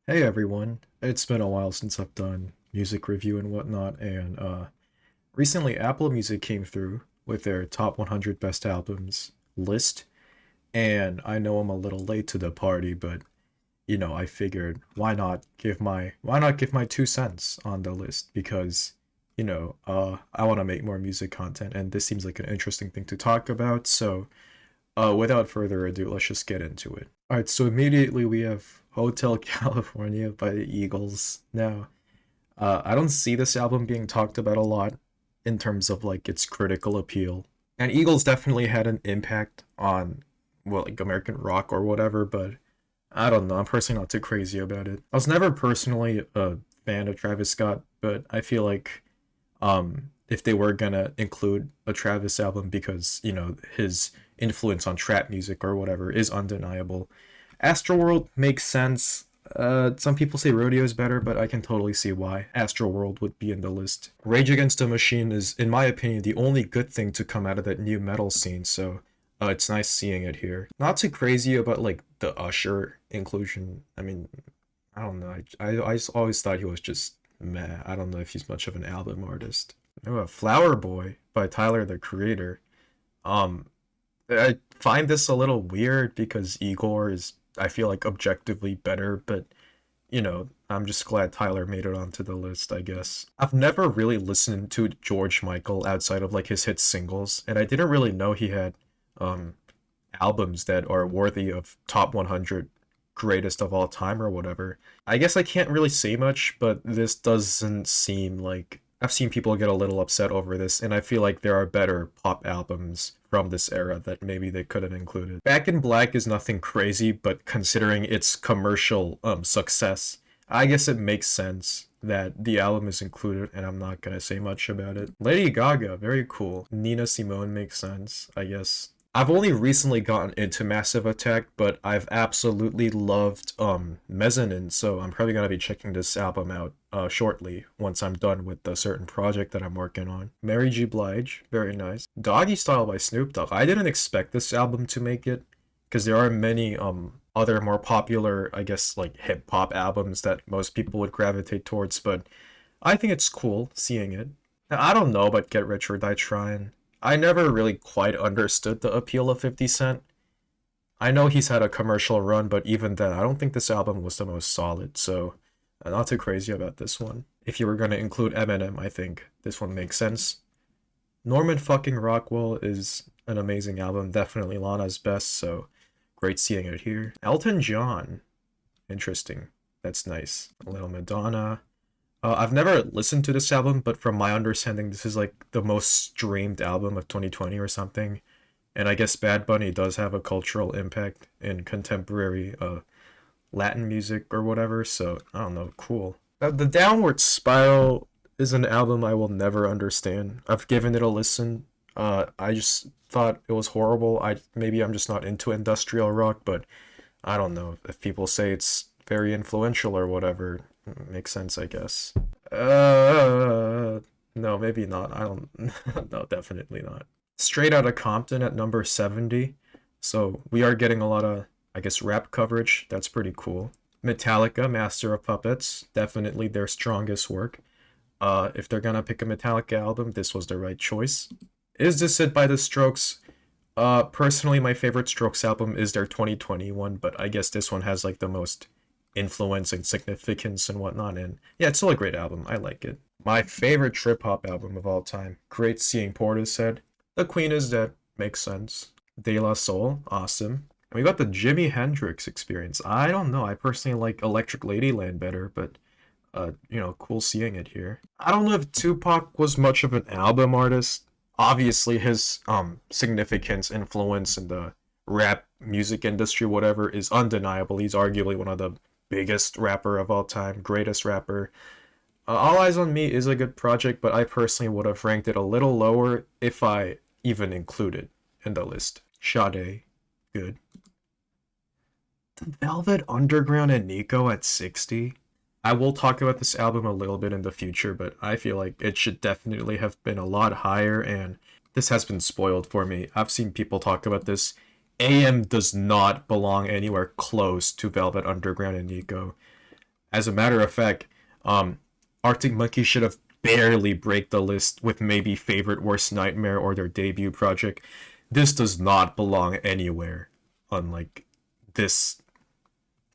Hey everyone, it's been a while since I've done music review and whatnot, and recently Apple Music came through with their top 100 best albums list, and I know I'm a little late to the party, but I figured why not give my 2 cents on the list because I want to make more music content, and this seems like an interesting thing to talk about, so without further ado, let's just get into it. All right, so immediately we have Hotel California by the Eagles. Now, I don't see this album being talked about a lot in terms of like its critical appeal. And Eagles definitely had an impact on, well, like American rock or whatever, but I don't know. I'm personally not too crazy about it. I was never personally a fan of Travis Scott, but I feel like if they were gonna include a Travis album because his influence on trap music or whatever is undeniable. Astroworld makes sense. Some people say Rodeo is better, but I can totally see why Astroworld would be in the list. Rage Against the Machine is, in my opinion, the only good thing to come out of that new metal scene, so it's nice seeing it here. Not too crazy about like the Usher inclusion. I mean, I don't know. I always thought he was just meh. I don't know if he's much of an album artist. Oh, Flower Boy by Tyler the Creator. Um, I find this a little weird because Igor is, I feel like, objectively better, but I'm just glad Tyler made it onto the list, I guess. I've never really listened to George Michael outside of like his hit singles, and I didn't really know he had um albums that are worthy of top 100 greatest of all time or whatever. I guess I can't really say much, but this doesn't seem like I've seen people get a little upset over this, and I feel like there are better pop albums from this era that maybe they could have included. Back in Black is nothing crazy, but considering its commercial success, I guess it makes sense that the album is included, and I'm not gonna say much about it. Lady Gaga, very cool. Nina Simone makes sense, I guess. I've only recently gotten into Massive Attack, but I've absolutely loved Mezzanine, so I'm probably gonna be checking this album out shortly once I'm done with the certain project that I'm working on. Mary J. Blige, very nice. Doggy Style by Snoop Dogg. I didn't expect this album to make it because there are many other more popular, I guess, like hip hop albums that most people would gravitate towards, but I think it's cool seeing it. Now, I don't know about Get Rich or Die Trying. I never really quite understood the appeal of 50 Cent. I know he's had a commercial run, but even then, I don't think this album was the most solid, so not too crazy about this one. If you were going to include Eminem, I think this one makes sense. Norman fucking Rockwell is an amazing album, definitely Lana's best, so great seeing it here. Elton John, interesting. That's nice. A little Madonna. I've never listened to this album, but from my understanding, this is like the most streamed album of 2020 or something. And I guess Bad Bunny does have a cultural impact in contemporary Latin music or whatever. So I don't know, cool. The Downward Spiral is an album I will never understand. I've given it a listen. I just thought it was horrible. Maybe I'm just not into industrial rock, but I don't know if people say it's very influential or whatever. Makes sense, I guess. No, maybe not. I don't. No, definitely not. Straight Outta Compton at number 70. So we are getting a lot of, I guess, rap coverage. That's pretty cool. Metallica, Master of Puppets, definitely their strongest work. If they're gonna pick a Metallica album, this was the right choice. Is This It by The Strokes? Personally, my favorite Strokes album is their 2021, but I guess this one has like the most influence and significance and whatnot. And yeah, it's still a great album. I like it. My favorite trip hop album of all time. Great Seeing Portishead. The Queen is Dead. Makes sense. De La Soul. Awesome. And we got the Jimi Hendrix Experience. I don't know. I personally like Electric Ladyland better, but cool seeing it here. I don't know if Tupac was much of an album artist. Obviously, his significance, influence in the rap music industry, whatever, is undeniable. He's arguably one of the biggest rapper of all time, greatest rapper. All Eyes on Me is a good project, but I personally would have ranked it a little lower if I even included in the list. Sade, good. The Velvet Underground and Nico at 60. I will talk about this album a little bit in the future, but I feel like it should definitely have been a lot higher, and this has been spoiled for me. I've seen people talk about this. AM does not belong anywhere close to Velvet Underground and Nico. As a matter of fact, Arctic Monkey should have barely break the list with maybe Favorite Worst Nightmare or their debut project. This does not belong anywhere on like this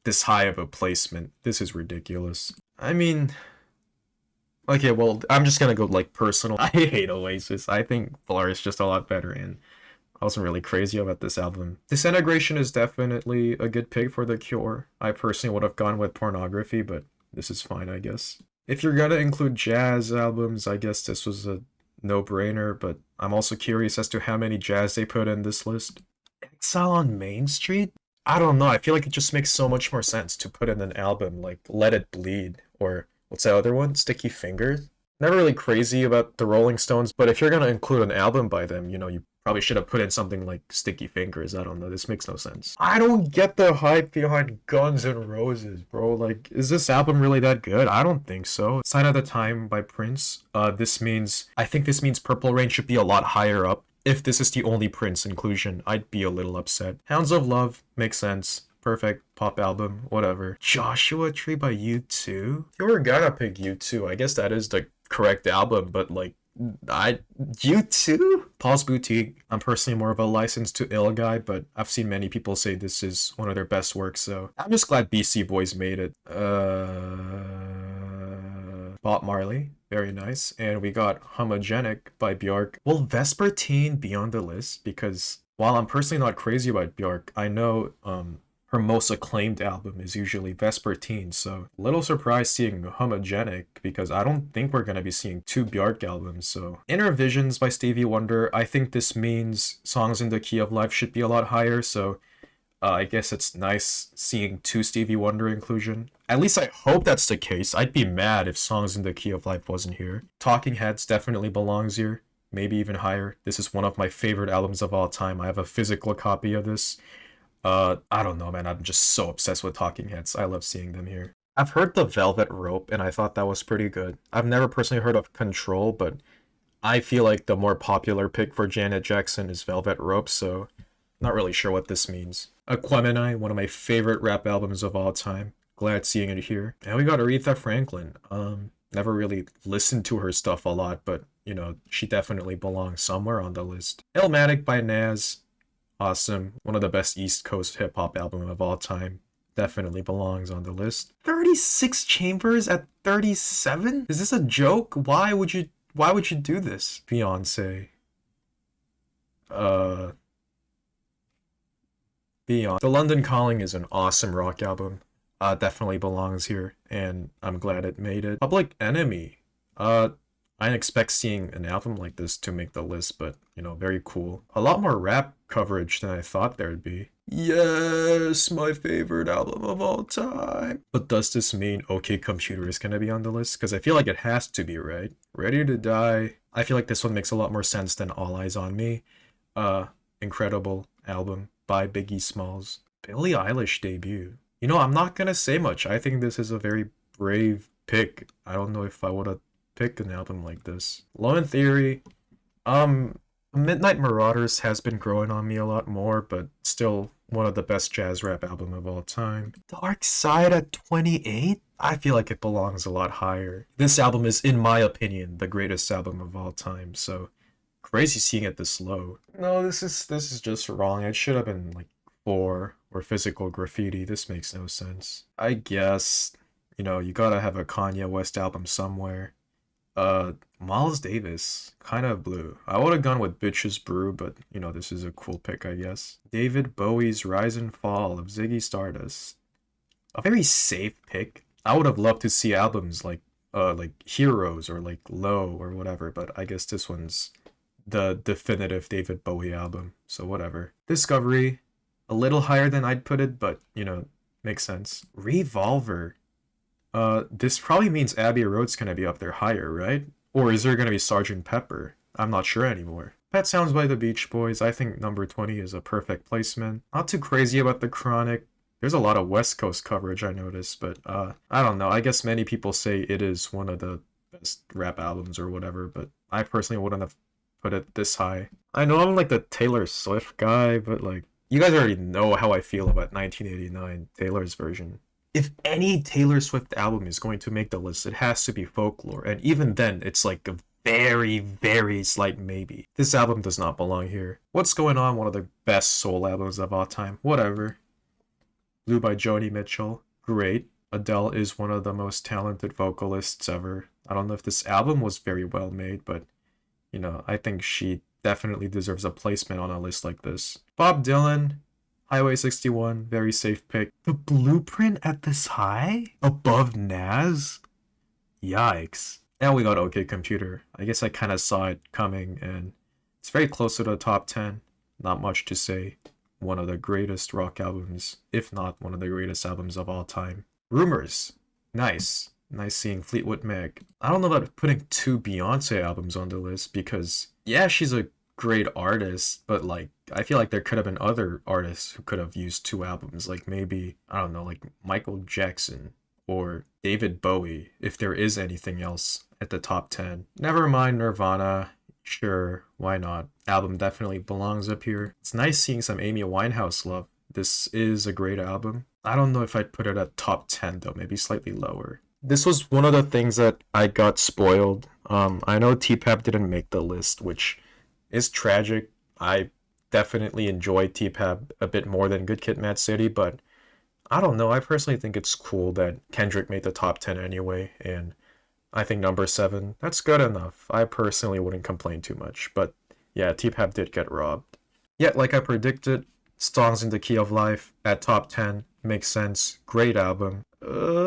this high of a placement. This is ridiculous. I mean, okay, well, I'm just gonna go like personal. I hate Oasis. I think Blur is just a lot better, and I wasn't really crazy about this album. Disintegration is definitely a good pick for The Cure. I personally would have gone with Pornography, but this is fine, I guess. If you're gonna include jazz albums, I guess this was a no-brainer, but I'm also curious as to how many jazz they put in this list. Exile on Main Street? I don't know, I feel like it just makes so much more sense to put in an album like Let It Bleed, or what's that other one? Sticky Fingers? Never really crazy about the Rolling Stones, but if you're gonna include an album by them, you probably should have put in something like Sticky Fingers. I don't know, this makes no sense. I don't get the hype behind Guns N' Roses, bro. Like, is this album really that good? I don't think so. Sign of the Time by Prince. I think this means Purple Rain should be a lot higher up. If this is the only Prince inclusion, I'd be a little upset. Hounds of Love makes sense. Perfect pop album, whatever. Joshua Tree by U2? You were gonna pick U2. I guess that is the correct album, but like, U2? Paul's Boutique. I'm personally more of a License to Ill guy, but I've seen many people say this is one of their best works, so I'm just glad BC Boys made it. Bob Marley, very nice. And we got Homogenic by Björk. Will Vespertine be on the list? Because while I'm personally not crazy about Björk, I know her most acclaimed album is usually Vespertine, so a little surprised seeing Homogenic because I don't think we're going to be seeing two Björk albums. So Inner Visions by Stevie Wonder, I think this means Songs in the Key of Life should be a lot higher, so I guess it's nice seeing two Stevie Wonder inclusion. At least I hope that's the case. I'd be mad if Songs in the Key of Life wasn't here. Talking Heads definitely belongs here, maybe even higher. This is one of my favorite albums of all time. I have a physical copy of this. I don't know, man. I'm just so obsessed with Talking Heads. I love seeing them here. I've heard the Velvet Rope, and I thought that was pretty good. I've never personally heard of Control, but I feel like the more popular pick for Janet Jackson is Velvet Rope, so not really sure what this means. Aquemini, one of my favorite rap albums of all time. Glad seeing it here. And we got Aretha Franklin. Never really listened to her stuff a lot, but, she definitely belongs somewhere on the list. Illmatic by Nas. Awesome. One of the best East Coast hip hop album of all time. Definitely belongs on the list. 36 Chambers at 37? Is this a joke? Why would you do this? Beyonce. Beyond. The London Calling is an awesome rock album. Definitely belongs here, and I'm glad it made it. Public Enemy. I didn't expect seeing an album like this to make the list, but, very cool. A lot more rap coverage than I thought there'd be. Yes, my favorite album of all time. But does this mean OK Computer is gonna be on the list? Because I feel like it has to be, right? Ready to Die. I feel like this one makes a lot more sense than All Eyes on Me. Incredible album by Biggie Smalls. Billie Eilish debut. I'm not gonna say much. I think this is a very brave pick. I don't know if I would have pick an album like this. Low End Theory, Midnight Marauders has been growing on me a lot more, but still one of the best jazz rap album of all time. Dark Side at 28? I feel like it belongs a lot higher. This album is, in my opinion, the greatest album of all time, so crazy seeing it this low. No, this is just wrong. It should have been like 4 or Physical Graffiti. This makes no sense. I guess, you gotta have a Kanye West album somewhere. Miles Davis, kind of blue. I would have gone with Bitches Brew, but, this is a cool pick, I guess. David Bowie's Rise and Fall of Ziggy Stardust. A very safe pick. I would have loved to see albums like Heroes or like Low or whatever, but I guess this one's the definitive David Bowie album, so whatever. Discovery, a little higher than I'd put it, but, makes sense. Revolver. This probably means Abbey Road's gonna be up there higher, right? Or is there gonna be Sgt. Pepper? I'm not sure anymore. Pet Sounds by the Beach Boys. I think number 20 is a perfect placement. Not too crazy about The Chronic. There's a lot of West Coast coverage I noticed, but I don't know. I guess many people say it is one of the best rap albums or whatever, but I personally wouldn't have put it this high. I know I'm like the Taylor Swift guy, but like, you guys already know how I feel about 1989, Taylor's version. if any Taylor Swift album is going to make the list, it has to be Folklore. And even then, it's like a very, very slight maybe. This album does not belong here. What's Going On? One of the best soul albums of all time. Whatever. Blue by Joni Mitchell. Great. Adele is one of the most talented vocalists ever. I don't know if this album was very well made, but, you know, I think she definitely deserves a placement on a list like this. Bob Dylan, Highway 61, very safe pick. The Blueprint at this high? Above Nas? Yikes. And we got OK Computer. I guess I kind of saw it coming, and it's very close to the top 10. Not much to say. One of the greatest rock albums, if not one of the greatest albums of all time. Rumors. Nice. Nice seeing Fleetwood Mac. I don't know about putting 2 Beyonce albums on the list because, yeah, she's a great artist, but like, I feel like there could have been other artists who could have used 2 albums. Like maybe, I don't know, like Michael Jackson or David Bowie, if there is anything else at the top 10. Never mind Nirvana. Sure, why not? Album definitely belongs up here. It's nice seeing some Amy Winehouse love. This is a great album. I don't know if I'd put it at top 10 though, maybe slightly lower. This was one of the things that I got spoiled. I know T-Pap didn't make the list, which is tragic. I definitely enjoy T-Pap a bit more than Good Kid, Mad City, but I don't know. I personally think it's cool that Kendrick made the top 10 anyway, and I think number 7, that's good enough. I personally wouldn't complain too much, but yeah, T-Pap did get robbed. Yet, like I predicted, Songs in the Key of Life at top 10 makes sense. Great album. I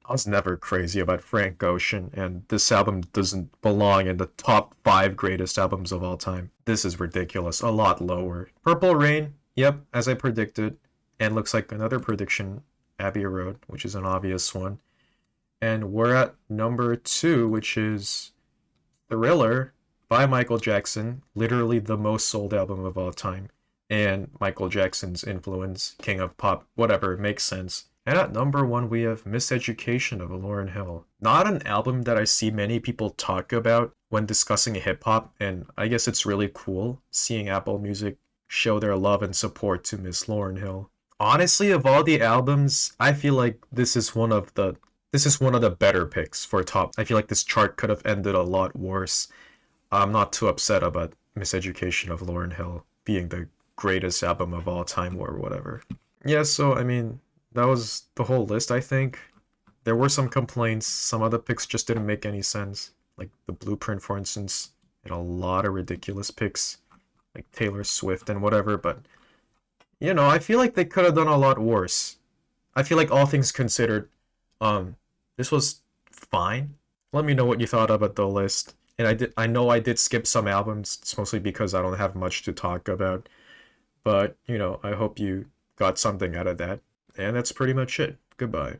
was never crazy about Frank Ocean, and this album doesn't belong in the top 5 greatest albums of all time. This is ridiculous. A lot lower. Purple Rain, yep, as I predicted, and looks like another prediction, Abbey Road, which is an obvious one. And we're at number 2, which is Thriller by Michael Jackson, literally the most sold album of all time. And Michael Jackson's influence, King of Pop, whatever, makes sense. And at number 1, we have Miseducation of Lauryn Hill. Not an album that I see many people talk about when discussing hip hop, and I guess it's really cool seeing Apple Music show their love and support to Miss Lauryn Hill. Honestly, of all the albums, I feel like this is one of the better picks for top. I feel like this chart could have ended a lot worse. I'm not too upset about Miseducation of Lauryn Hill being the greatest album of all time or whatever. Yeah, so I mean, that was the whole list, I think. There were some complaints. Some of the picks just didn't make any sense. Like The Blueprint, for instance, had a lot of ridiculous picks, like Taylor Swift and whatever, but, you know, I feel like they could have done a lot worse. I feel like all things considered, this was fine. Let me know what you thought about the list. And I know I did skip some albums. It's mostly because I don't have much to talk about. But, you know, I hope you got something out of that. And that's pretty much it. Goodbye.